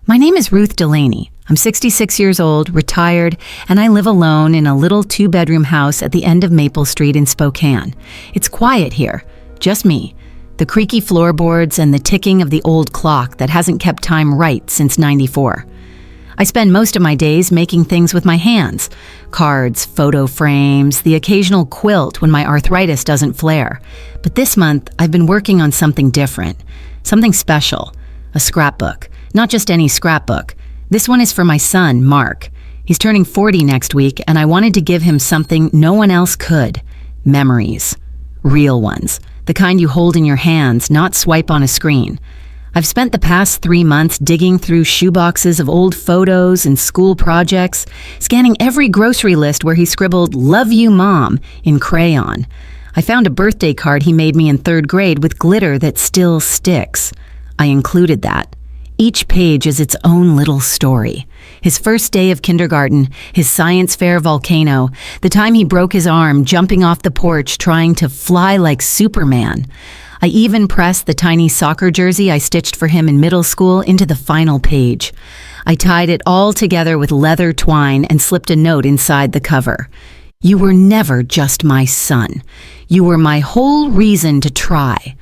My name is Ruth Delaney. I'm 66 years old, retired, and I live alone in a little two-bedroom house at the end of Maple Street in Spokane. It's quiet here, just me, the creaky floorboards and the ticking of the old clock that hasn't kept time right since '94. I spend most of my days making things with my hands. Cards, photo frames, the occasional quilt when my arthritis doesn't flare. But this month, I've been working on something different, something special, a scrapbook. Not just any scrapbook. This one is for my son, Mark. He's turning 40 next week, and I wanted to give him something no one else could. Memories. Real ones. The kind you hold in your hands, not swipe on a screen. I've spent the past 3 months digging through shoeboxes of old photos and school projects, scanning every grocery list where he scribbled, "Love you, Mom," in crayon. I found a birthday card he made me in 3rd grade with glitter that still sticks. I included that. Each page is its own little story. His first day of kindergarten, his science fair volcano, the time he broke his arm jumping off the porch trying to fly like Superman. I even pressed the tiny soccer jersey I stitched for him in middle school into the final page. I tied it all together with leather twine and slipped a note inside the cover. "You were never just my son. You were my whole reason to try."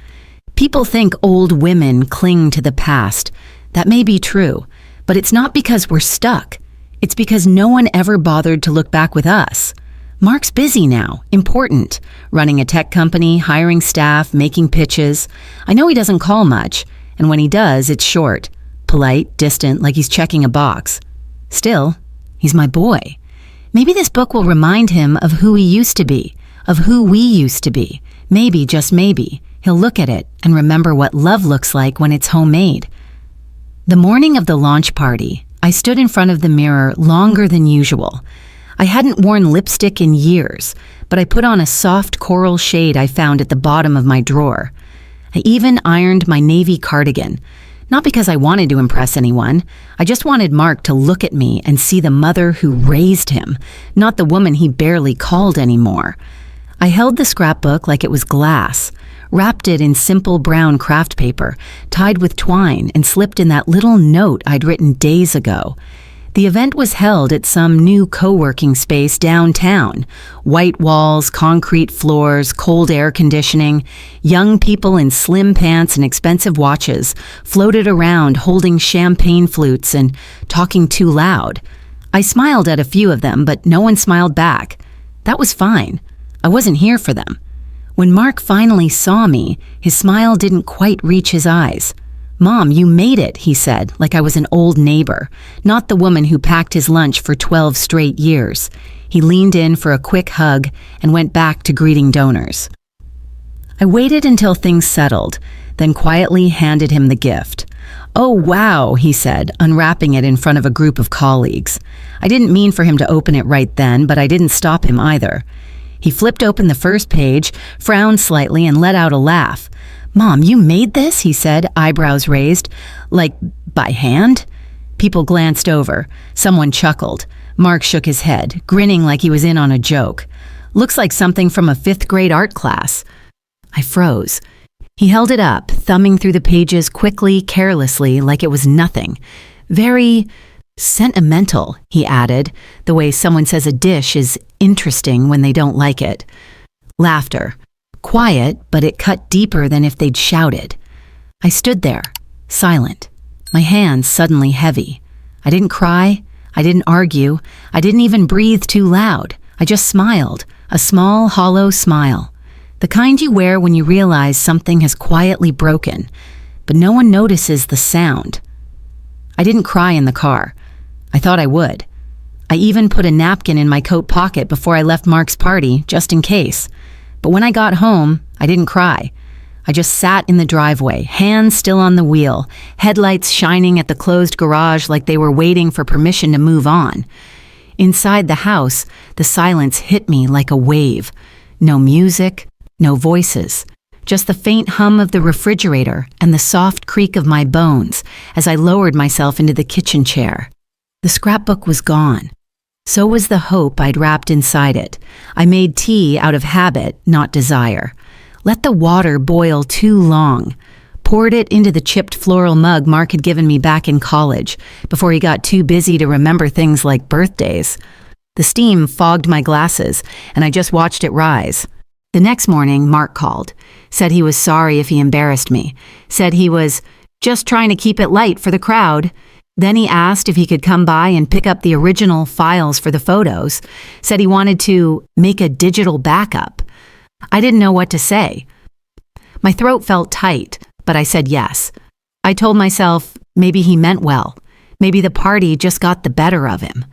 People think old women cling to the past. That may be true, but it's not because we're stuck. It's because no one ever bothered to look back with us. Mark's busy now, important, running a tech company, hiring staff, making pitches. I know he doesn't call much, and when he does, it's short, polite, distant, like he's checking a box. Still, he's my boy. Maybe this book will remind him of who he used to be, of who we used to be. Maybe, just maybe, he'll look at it and remember what love looks like when it's homemade. The morning of the launch party, I stood in front of the mirror longer than usual. I hadn't worn lipstick in years, but I put on a soft coral shade I found at the bottom of my drawer. I even ironed my navy cardigan, not because I wanted to impress anyone. I just wanted Mark to look at me and see the mother who raised him, not the woman he barely called anymore. I held the scrapbook like it was glass, wrapped it in simple brown craft paper, tied with twine, and slipped in that little note I'd written days ago. The event was held at some new co-working space downtown. White walls, concrete floors, cold air conditioning. Young people in slim pants and expensive watches floated around holding champagne flutes and talking too loud. I smiled at a few of them, but no one smiled back. That was fine. I wasn't here for them. When Mark finally saw me, his smile didn't quite reach his eyes. "Mom, you made it," he said, like I was an old neighbor, not the woman who packed his lunch for 12 straight years. He leaned in for a quick hug and went back to greeting donors. I waited until things settled, then quietly handed him the gift. "Oh, wow," he said, unwrapping it in front of a group of colleagues. I didn't mean for him to open it right then, but I didn't stop him either. He flipped open the first page, frowned slightly, and let out a laugh. "Mom, you made this?" he said, eyebrows raised. "Like, by hand?" People glanced over. Someone chuckled. Mark shook his head, grinning like he was in on a joke. "Looks like something from a 5th grade art class." I froze. He held it up, thumbing through the pages quickly, carelessly, like it was nothing. "Very sentimental," he added, the way someone says a dish is interesting when they don't like it. Laughter. Quiet, but it cut deeper than if they'd shouted. I stood there, silent, my hands suddenly heavy. I didn't cry. I didn't argue. I didn't even breathe too loud. I just smiled, a small, hollow smile. The kind you wear when you realize something has quietly broken, but no one notices the sound. I didn't cry in the car. I thought I would. I even put a napkin in my coat pocket before I left Mark's party, just in case. But when I got home, I didn't cry. I just sat in the driveway, hands still on the wheel, headlights shining at the closed garage like they were waiting for permission to move on. Inside the house, the silence hit me like a wave. No music, no voices. Just the faint hum of the refrigerator and the soft creak of my bones as I lowered myself into the kitchen chair. The scrapbook was gone. So was the hope I'd wrapped inside it. I made tea out of habit, not desire. Let the water boil too long. poured it into the chipped floral mug Mark had given me back in college, before he got too busy to remember things like birthdays. The steam fogged my glasses, and I just watched it rise. The next morning, Mark called, said he was sorry if he embarrassed me, said he was just trying to keep it light for the crowd. Then he asked if he could come by and pick up the original files for the photos, said he wanted to make a digital backup. I didn't know what to say. My throat felt tight, but I said yes. I told myself maybe he meant well. Maybe the party just got the better of him.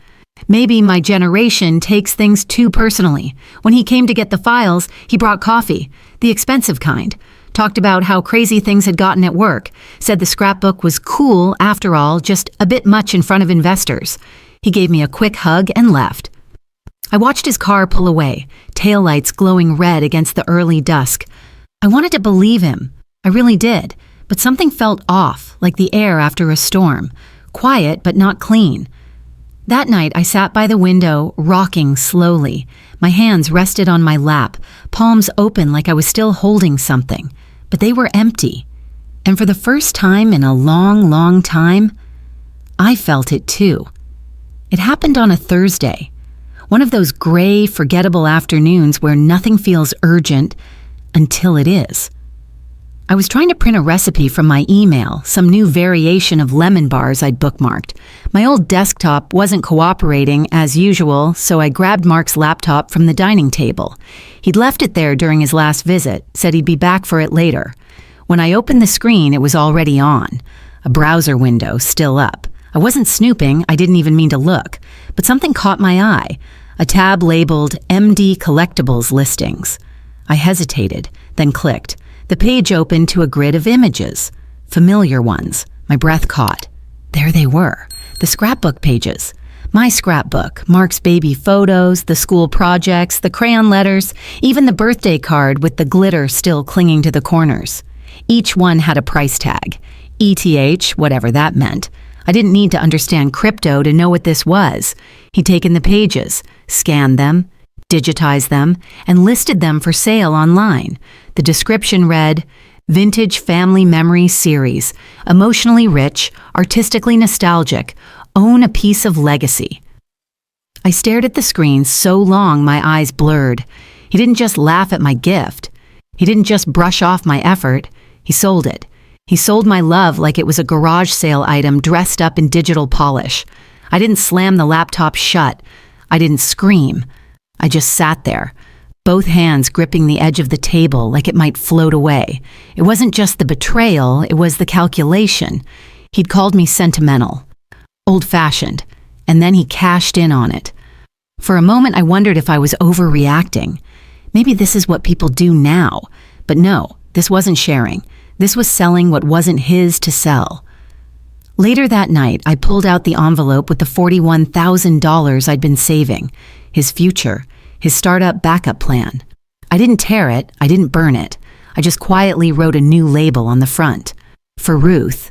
Maybe my generation takes things too personally. When he came to get the files, he brought coffee, the expensive kind. Talked about how crazy things had gotten at work, said the scrapbook was cool after all, just a bit much in front of investors. He gave me a quick hug and left. I watched his car pull away, taillights glowing red against the early dusk. I wanted to believe him. I really did, but something felt off, like the air after a storm. Quiet, but not clean. That night, I sat by the window, rocking slowly. My hands rested on my lap, palms open like I was still holding something. But they were empty. And for the first time in a long, long time, I felt it too. It happened on a Thursday. One of those gray, forgettable afternoons where nothing feels urgent until it is. I was trying to print a recipe from my email, some new variation of lemon bars I'd bookmarked. My old desktop wasn't cooperating as usual, so I grabbed Mark's laptop from the dining table. He'd left it there during his last visit, said he'd be back for it later. When I opened the screen, it was already on, a browser window still up. I wasn't snooping, I didn't even mean to look, but something caught my eye, a tab labeled MD Collectibles Listings. I hesitated, then clicked. The page opened to a grid of images, familiar ones. My breath caught. There they were, the scrapbook pages. My scrapbook, Mark's baby photos, the school projects, the crayon letters, even the birthday card with the glitter still clinging to the corners. Each one had a price tag, ETH, whatever that meant. I didn't need to understand crypto to know what this was. He'd taken the pages, scanned them, digitized them, and listed them for sale online. The description read, Vintage Family Memory Series, emotionally rich, artistically nostalgic, own a piece of legacy. I stared at the screen so long my eyes blurred. He didn't just laugh at my gift. He didn't just brush off my effort. He sold it. He sold my love like it was a garage sale item dressed up in digital polish. I didn't slam the laptop shut. I didn't scream. I just sat there, both hands gripping the edge of the table like it might float away. It wasn't just the betrayal, it was the calculation. He'd called me sentimental, old-fashioned, and then he cashed in on it. For a moment, I wondered if I was overreacting. Maybe this is what people do now. But no, this wasn't sharing. This was selling what wasn't his to sell. Later that night, I pulled out the envelope with the $41,000 I'd been saving. His future, his startup backup plan. I didn't tear it, I didn't burn it. I just quietly wrote a new label on the front. For Ruth.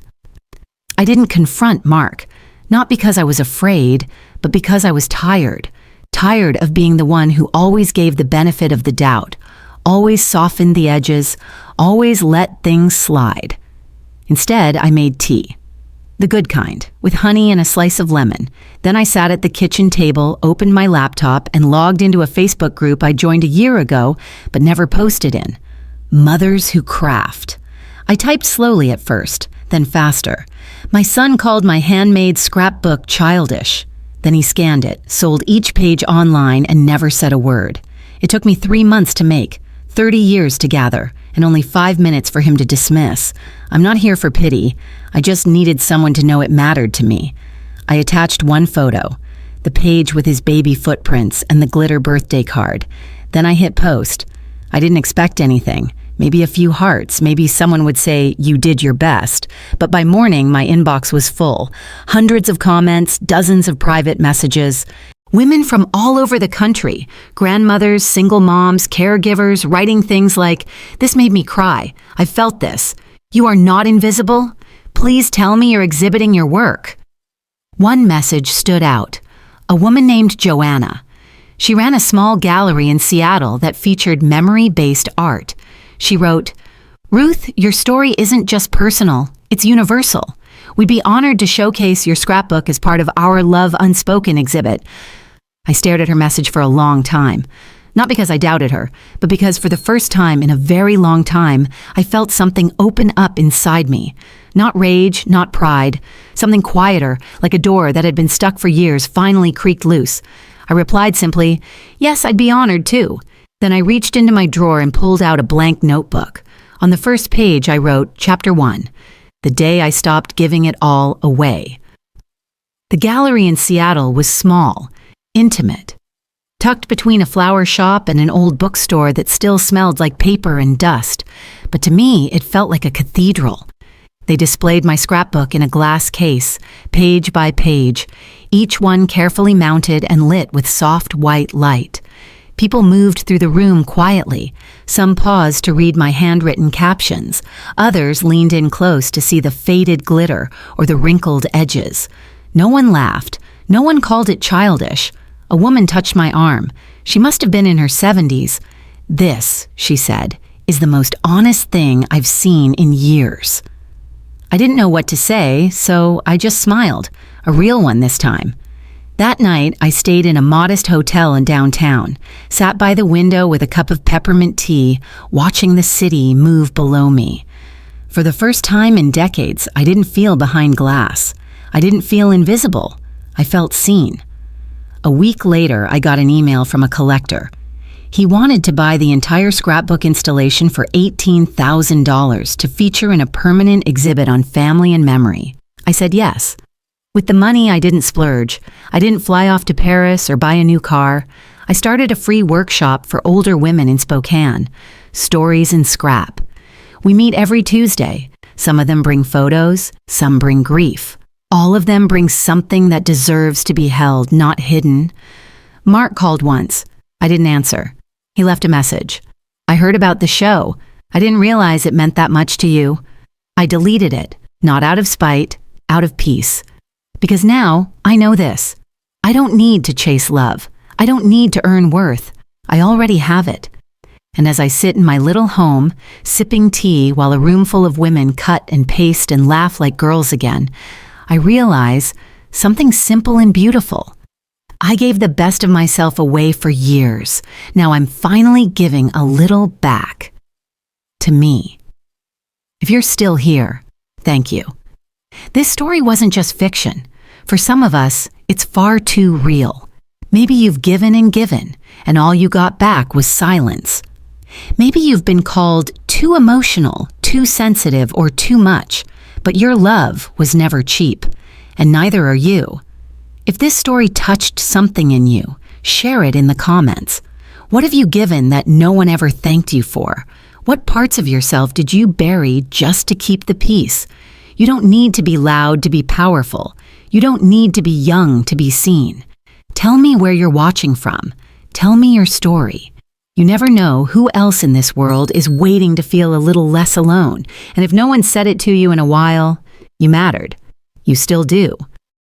I didn't confront Mark, not because I was afraid, but because I was tired. Tired of being the one who always gave the benefit of the doubt, always softened the edges, always let things slide. Instead, I made tea. The good kind, with honey and a slice of lemon. Then I sat at the kitchen table, opened my laptop, and logged into a Facebook group I joined a year ago, but never posted in. Mothers Who Craft. I typed slowly at first, then faster. My son called my handmade scrapbook childish. Then he scanned it, sold each page online, and never said a word. It took me 3 months to make, 30 years to gather, and only 5 minutes for him to dismiss. I'm not here for pity. I just needed someone to know it mattered to me. I attached one photo, the page with his baby footprints and the glitter birthday card. Then I hit post. I didn't expect anything. Maybe a few hearts, maybe someone would say, "You did your best." But by morning, my inbox was full. Hundreds of comments, dozens of private messages. Women from all over the country, grandmothers, single moms, caregivers, writing things like, "This made me cry. I felt this. You are not invisible. Please tell me you're exhibiting your work." One message stood out. A woman named Joanna. She ran a small gallery in Seattle that featured memory-based art. She wrote, "Ruth, your story isn't just personal, it's universal. We'd be honored to showcase your scrapbook as part of our Love Unspoken exhibit." I stared at her message for a long time. Not because I doubted her, but because for the first time in a very long time, I felt something open up inside me. Not rage, not pride. Something quieter, like a door that had been stuck for years, finally creaked loose. I replied simply, "Yes, I'd be honored too." Then I reached into my drawer and pulled out a blank notebook. On the first page, I wrote, Chapter 1, "The Day I Stopped Giving It All Away." The gallery in Seattle was small, intimate, tucked between a flower shop and an old bookstore that still smelled like paper and dust. But to me, it felt like a cathedral. They displayed my scrapbook in a glass case, page by page, each one carefully mounted and lit with soft white light. People moved through the room quietly. Some paused to read my handwritten captions. Others leaned in close to see the faded glitter or the wrinkled edges. No one laughed. No one called it childish. A woman touched my arm. She must have been in her 70s. "This," she said, "is the most honest thing I've seen in years." I didn't know what to say, so I just smiled, a real one this time. That night, I stayed in a modest hotel in downtown, sat by the window with a cup of peppermint tea, watching the city move below me. For the first time in decades, I didn't feel behind glass. I didn't feel invisible. I felt seen. A week later, I got an email from a collector. He wanted to buy the entire scrapbook installation for $18,000 to feature in a permanent exhibit on family and memory. I said yes. With the money, I didn't splurge. I didn't fly off to Paris or buy a new car. I started a free workshop for older women in Spokane, Stories in Scrap. We meet every Tuesday. Some of them bring photos, some bring grief. All of them bring something that deserves to be held, not hidden. Mark called once. I didn't answer. He left a message. "I heard about the show. I didn't realize it meant that much to you." I deleted it, not out of spite, out of peace. Because now, I know this. I don't need to chase love. I don't need to earn worth. I already have it. And as I sit in my little home, sipping tea while a room full of women cut and paste and laugh like girls again, I realize something simple and beautiful. I gave the best of myself away for years. Now I'm finally giving a little back. To me. If you're still here, thank you. This story wasn't just fiction. For some of us, it's far too real. Maybe you've given, and all you got back was silence. Maybe you've been called too emotional, too sensitive, or too much, but your love was never cheap, and neither are you. If this story touched something in you, share it in the comments. What have you given that no one ever thanked you for? What parts of yourself did you bury just to keep the peace? You don't need to be loud to be powerful. You don't need to be young to be seen. Tell me where you're watching from. Tell me your story. You never know who else in this world is waiting to feel a little less alone. And if no one said it to you in a while, you mattered. You still do.